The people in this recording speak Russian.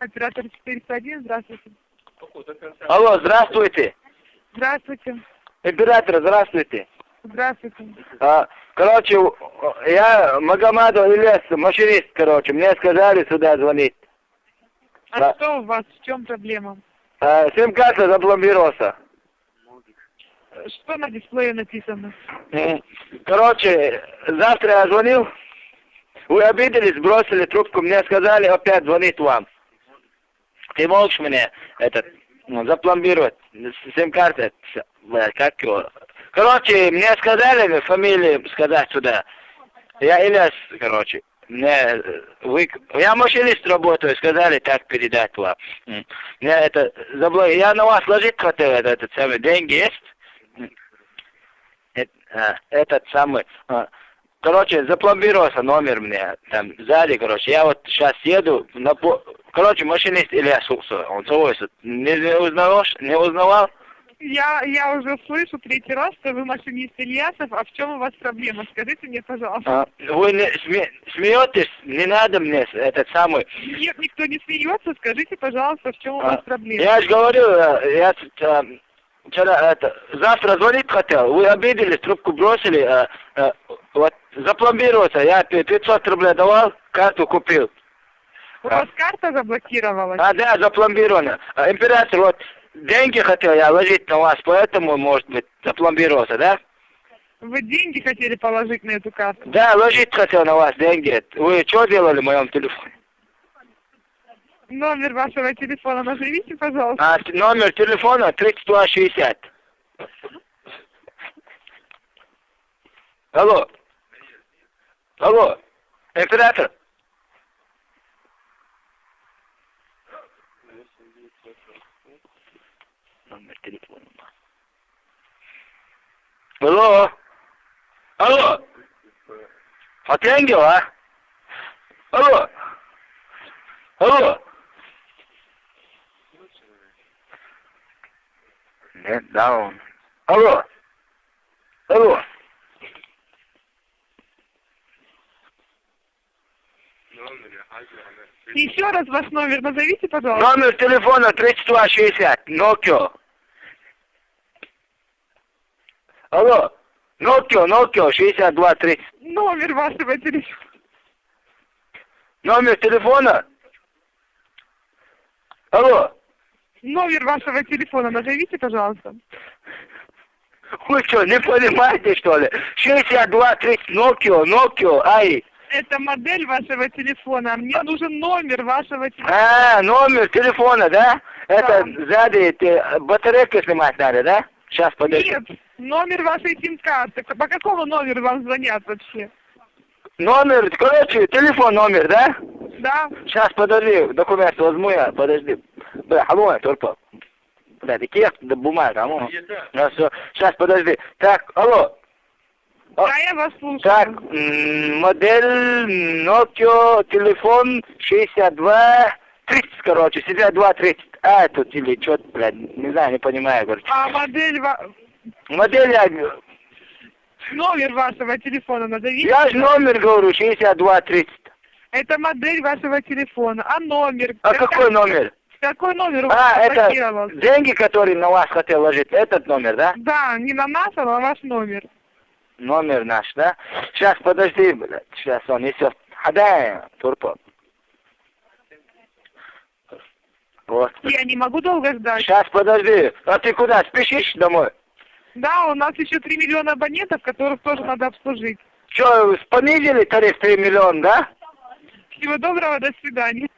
Оператор 401, здравствуйте. Алло, здравствуйте. Здравствуйте. Оператор, здравствуйте. Здравствуйте. Короче, я Магомадов Ильяс, машинист, короче. Мне сказали сюда звонить. А Да. что у вас? В чем проблема? Сим-карта запломбировался. Что на дисплее написано? Короче, завтра я звонил. Вы обиделись, бросили трубку. Мне сказали опять звонить вам. Ты можешь мне запломбировать сим-карты? Как его? Короче, мне сказали фамилию сказать сюда. Я Ильяс, короче. Я машинист работаю, сказали так передать вам. Я на вас ложить хотел, этот самый, деньги есть? Этот самый. Короче, запломбировался номер мне там сзади, короче. Я вот сейчас еду, короче, машинист Ильяс, он свой, не узнавал? Я уже слышу третий раз, что вы машинист Ильясов, а в чем у вас проблема? Скажите мне, пожалуйста. Вы смеетесь? Не надо мне этот самый. Нет, никто не смеется. Скажите, пожалуйста, в чем у вас проблема? Я же говорю, я вчера завтра звонить хотел. Вы обиделись, трубку бросили. Вот запломбировался. Я 500 рублей давал, карту купил. У вас карта заблокировалась? Да, запломбирована. Император, вот деньги хотел я ложить на вас, поэтому, может быть, запломбировался, да? Вы деньги хотели положить на эту карту? Да, ложить хотел на вас деньги. Вы что делали в моем телефоне? Номер вашего телефона назовите, пожалуйста. Номер телефона 3260. Алло. Алло. Оператор. Номер телефона. Алло. Алло. Отъянгел, а? Алло. Алло. Нет, даун. Алло. Алло. Еще раз ваш номер назовите, пожалуйста. Номер телефона 3260. Nokia. Алло. Nokia 6230. Номер вашего телефона. Номер телефона? Алло. Номер вашего телефона назовите, пожалуйста. Вы что, не понимаете, что ли? 6230 Nokia, ай. Это модель вашего телефона, а мне нужен номер вашего телефона. Номер телефона, да? Это сзади батарейку снимать надо, да? Сейчас, подожди. Нет, номер вашей сим-карты. По какому номеру вам звонят вообще? Номер, короче, телефон номер, да? Да. Сейчас, подожди, документ возьму я, подожди. Бля, алло, только. Да, такие бумага, алло. Сейчас, подожди. Так, алло. Да, я вас слушаю. Так, модель Nokia, телефон 6230, короче, 6230. Тут или что-то, блядь, не знаю, не понимаю, короче. А модель... Модель я... Номер вашего телефона назовите. Я же номер говорю, 6230. Это модель вашего телефона. А номер? Какой номер? Какой номер у вас это заблокировался? деньги, которые на вас хотел ложить, этот номер, да? Да, не на нас, а на ваш номер. Номер наш, да? Сейчас, подожди, блядь, сейчас он несет. Да, турпо. Вот. Я не могу долго ждать. Сейчас, подожди. А ты куда, спешишь домой? Да, у нас еще 3 миллиона абонентов, которых тоже надо обслужить. Что, понизили тариф 3 миллиона, да? Всего доброго, до свидания.